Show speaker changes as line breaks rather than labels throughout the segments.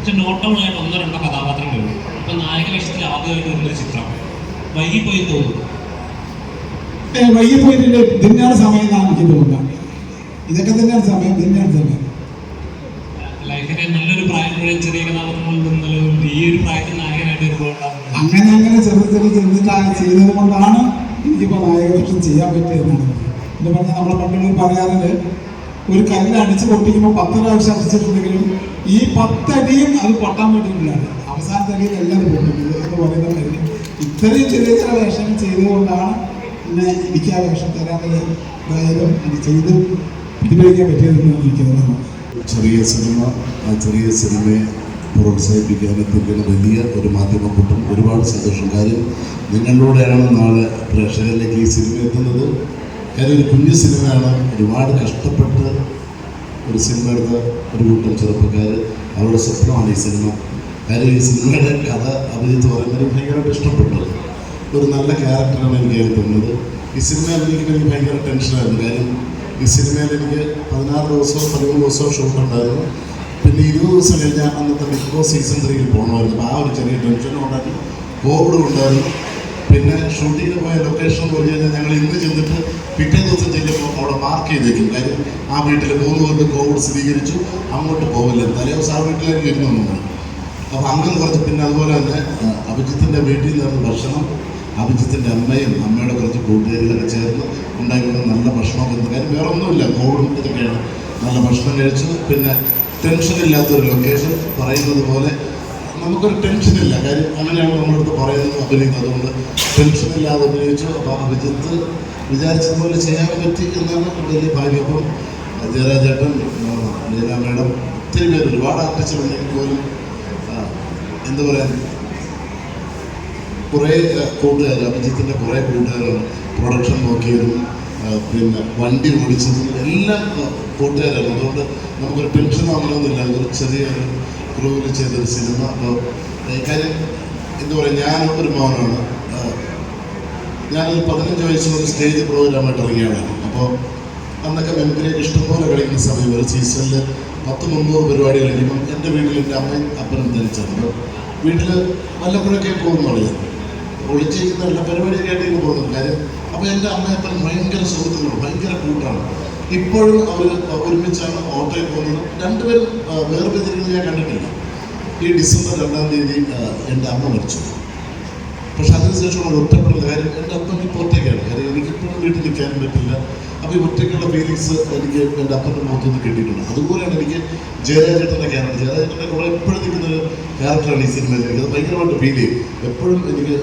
പക്ഷെ നോട്ടബിളായിട്ട് ഒന്നോ രണ്ടോ കഥാപാത്രങ്ങളേ ഉള്ളൂ. ഇപ്പം നായക വേഷത്തിൽ ആദ്യമായിട്ട് വരുന്നൊരു ചിത്രം വൈകിപ്പോയി തോന്നുന്നു.
വൈകിപ്പോയിട്ടില്ല, ഇതിനാണ് സമയം എന്നാണ് എനിക്ക് തോന്നുന്നത്. ഇതൊക്കെ തന്നെയാണ് സമയം, ഇതിനാണ് സമയം.
ലൈഫിലെ നല്ലൊരു പ്രായം മുഴുവൻ ചെറിയ കഥാപാത്രങ്ങളിൽ നിന്നും ഈ ഒരു പ്രായത്തിൽ നായകനായിട്ട് വരുമ്പോഴുണ്ടാകുന്നത്
അങ്ങനെ ചെറുതായി ചെയ്തത് കൊണ്ടാണ് എനിക്കിപ്പോൾ നായക വേഷം ചെയ്യാൻ പറ്റിയതെന്നാണ്. എന്ന് പറഞ്ഞാൽ നമ്മളെ പണ്ടുള്ളവർ പറയാറുണ്ട്, ഒരു കല്ല് അടിച്ച് പൊട്ടിക്കുമ്പോൾ 10 പ്രാവശ്യം അടിച്ചിട്ടുണ്ടെങ്കിലും ഈ 10 അടിയും അത് പൊട്ടാൻ വേണ്ടിയിട്ടില്ലാണ്, അവസാനത്തെ അടിയിൽ എല്ലാം പൊട്ടുന്നത് എന്ന് പറയുന്ന കാര്യം. ഇത്രയും ചെറിയ ചില വേഷങ്ങൾ ചെയ്തുകൊണ്ടാണ് പിന്നെ എനിക്ക് ആ വേഷം തരാൻ എന്തായാലും അത് ചെയ്ത് പ്രതിഫലിക്കാൻ പറ്റിയതെന്ന് എനിക്ക് തോന്നുന്നു.
ചെറിയ സിനിമ, ആ ചെറിയ സിനിമയെ പ്രോത്സാഹിപ്പിക്കാൻ എത്തിക്കുന്ന വലിയ ഒരു മാധ്യമക്കൂട്ടം, ഒരുപാട് സന്തോഷം. കാര്യം നിങ്ങളിലൂടെയാണ് നാളെ പ്രേക്ഷകരിലേക്ക് ഈ സിനിമ എത്തുന്നത്. കാര്യം ഒരു കുഞ്ഞു സിനിമയാണ്, ഒരുപാട് കഷ്ടപ്പെട്ട് ഒരു സിനിമ എടുത്ത ഒരു കൂട്ടം ചെറുപ്പക്കാർ, അവരുടെ സ്വപ്നമാണ് ഈ സിനിമ. കാര്യം ഈ സിനിമയുടെ കഥ അഭിജിത്ത് പറയുന്നത് ഭയങ്കരമായിട്ട് ഇഷ്ടപ്പെട്ടു. ഒരു നല്ല ക്യാരക്ടറാണ് എനിക്ക് തോന്നുന്നത്. ഈ സിനിമ അഭിനയിക്കുന്ന എനിക്ക് ഭയങ്കര ടെൻഷനായിരുന്നു. കാര്യം ഈ സിനിമയിൽ എനിക്ക് 16 ദിവസമോ 13 ദിവസമോ ഷൂട്ട് ഉണ്ടായിരുന്നു. പിന്നെ 20 ദിവസം കഴിഞ്ഞാൽ അന്നത്തെ ബിഗ് ബോസ് സീസൺ 3 പോകണമായിരുന്നു. ആ ഒരു ചെറിയ ടെൻഷനും ഉണ്ടാക്കി, കോവിഡും ഉണ്ടായിരുന്നു. പിന്നെ ഷൂട്ടിങ്ങിന് പോയ ലൊക്കേഷൻ എന്ന് പറഞ്ഞു കഴിഞ്ഞാൽ ഞങ്ങൾ ഇന്ന് ചെന്നിട്ട് പിറ്റേ ദിവസം ചെല്ലുമ്പോൾ അവിടെ മാർക്ക് ചെയ്തേക്കും. കാര്യം ആ വീട്ടിൽ 3 പേർക്ക് കോവിഡ് സ്ഥിരീകരിച്ചു, അങ്ങോട്ട് പോകില്ല, തലേദിവസം ആ വീട്ടിലേക്ക് ഇരുന്നു. അപ്പോൾ അങ്ങനെ കുറച്ച്, പിന്നെ അതുപോലെ തന്നെ അഭിജിത്തിൻ്റെ വീട്ടിൽ നിന്ന് ഭക്ഷണം അഭിജിത്തിൻ്റെ അമ്മയും അമ്മയുടെ കുറച്ച് കൂട്ടുകാരികളൊക്കെ ചേർന്ന് ഉണ്ടാക്കുന്ന നല്ല ഭക്ഷണം എന്ന്. കാര്യം വേറെ ഒന്നുമില്ല, കോവിഡും ഇതൊക്കെയാണ്. നല്ല ഭക്ഷണം കഴിച്ചു. പിന്നെ ടെൻഷനില്ലാത്തൊരു ലൊക്കേഷൻ, പറയുന്നത് പോലെ നമുക്കൊരു ടെൻഷനില്ല. കാര്യം അങ്ങനെയാണ് നമ്മളടുത്ത് പറയുന്നത്, അഭിനയിക്കുന്നത്. അതുകൊണ്ട് ടെൻഷനില്ലാതെ അഭിനയിച്ചു. അപ്പോൾ അഭിജിത്ത് വിചാരിച്ചതുപോലെ ചെയ്യാൻ പറ്റി എന്നാണ് വലിയ ഭാഗ്യം. അപ്പം ജയരാജേട്ടൻ, ലീല മേഡം, ഒത്തിരി പേര്, ഒരുപാട് ആർട്ടിസ്റ്റുണ്ടെങ്കിൽ പോലും എന്താ പറയുക, കുറേ കൂട്ടുകാർ, അഭിജിത്തിൻ്റെ കുറേ കൂട്ടുകാരാണ് പ്രൊഡക്ഷൻ നോക്കിയതും പിന്നെ വണ്ടി ഓടിച്ചതും എല്ലാം കൂട്ടുകാരാണ്. അതുകൊണ്ട് നമുക്കൊരു ടെൻഷൻ ആവണമെന്നില്ല. ഒരു ചെറിയൊരു ക്രൂവിൽ ചെയ്തൊരു സിനിമ. അപ്പോൾ കാര്യം എന്താ പറയുക, ഞാൻ ഒരു മോനാണ്. ഞാനൊരു 15 വയസ്സിൽ ഒരു സ്റ്റേജ് പ്രോഗ്രാമായിട്ട് ഇറങ്ങിയാണ്. അപ്പോൾ അന്നൊക്കെ മെമ്പറിയൊക്കെ ഇഷ്ടംപോലെ കളിക്കുന്ന സമയം, ഒരു സീസണിൽ 100-300 പരിപാടികൾ കഴിയുമ്പം എൻ്റെ വീട്ടിൽ എൻ്റെ അമ്മയും അപ്പനും ധരിച്ചത്. അപ്പോൾ വീട്ടിൽ വല്ലപ്പോഴൊക്കെ പോകുന്നുള്ളൂ, ഒളിച്ചിരിക്കുന്ന എല്ലാ പരിപാടിയൊക്കെ ആയിട്ട് പോകുന്നത്. കാര്യം അപ്പോൾ എൻ്റെ അമ്മയപ്പനും ഭയങ്കര സുഹൃത്തുക്കളും ഭയങ്കര കൂട്ടാണ്. ഇപ്പോഴും അവർ ഒരുമിച്ചാണ് ഓട്ടോയിൽ പോകുന്നത്. രണ്ടുപേരും വേർപിരിഞ്ഞിരിക്കുന്നത് ഞാൻ കണ്ടിട്ടില്ല. ഈ ഡിസംബർ 2-ാം തീയതി എൻ്റെ അമ്മ മരിച്ചു. പക്ഷെ അതിനുശേഷം നമ്മൾ ഒറ്റപ്പെടുന്ന കാര്യം, എൻ്റെ അപ്പൻ ഇപ്പോൾ ഒറ്റയ്ക്കാണ്. കാര്യം എനിക്കിപ്പോഴും വീട്ടിൽ നിൽക്കാനും പറ്റില്ല. അപ്പോൾ ഈ ഒറ്റയ്ക്കുള്ള ഫീലിങ്സ് എനിക്ക് എൻ്റെ അപ്പൻ്റെ മുഖത്തുനിന്ന് കിട്ടിയിട്ടുണ്ട്. അതുപോലെയാണ് എനിക്ക് ജയരാജേട്ടൻ്റെ ക്യാരക്ടർ. ജയരാജേട്ടൻ്റെ കൂടെ എപ്പോഴും നിൽക്കുന്ന ഒരു ക്യാരക്ടറാണ് ഈ സിനിമയിൽ. എനിക്കത് ഭയങ്കരമായിട്ട് ഫീൽ ചെയ്യും. എപ്പോഴും എനിക്ക്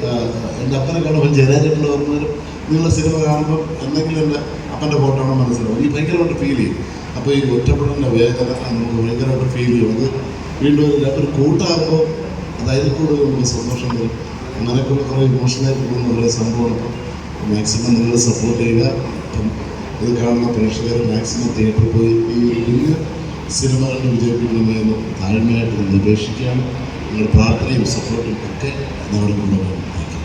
എൻ്റെ അപ്പനെ കാണുമ്പോൾ ജയരാജേട്ടൻ്റെ ഓർമ്മ, നിങ്ങളുടെ സിനിമ കാണുമ്പോൾ എന്തെങ്കിലും എൻ്റെ അപ്പൻ്റെ ഫോട്ടോയാണോ മനസ്സിലാവും. ഈ ഭയങ്കരമായിട്ട് ഫീൽ ചെയ്യും. അപ്പോൾ ഈ ഒറ്റപ്പെടലിൻ്റെ വേദന നമുക്ക് ഭയങ്കരമായിട്ട് ഫീൽ ചെയ്യും. അത് വീണ്ടും ഒരു കൂട്ടാകുമ്പോൾ അതായത് കൂടുതൽ നമുക്ക് സന്തോഷം തരും. അങ്ങനെയൊക്കെ കുറേ ഇമോഷണലായിട്ട് പോകുന്ന കുറേ സംഭവമാണ്. അപ്പം മാക്സിമം നിങ്ങൾ സപ്പോർട്ട് ചെയ്യുക. അപ്പം ഇത് കാണുന്ന പ്രേക്ഷകർ മാക്സിമം തിയേറ്ററിൽ പോയി ഈ കുഞ്ഞ് സിനിമ കണ്ട് വിജയിപ്പിക്കണമെന്ന് താഴ്മയായിട്ട് നിങ്ങൾ അപേക്ഷിക്കുകയാണ്. നിങ്ങളുടെ പ്രാർത്ഥനയും സപ്പോർട്ടും ഒക്കെ ഞങ്ങൾ കൊണ്ടുപോകും.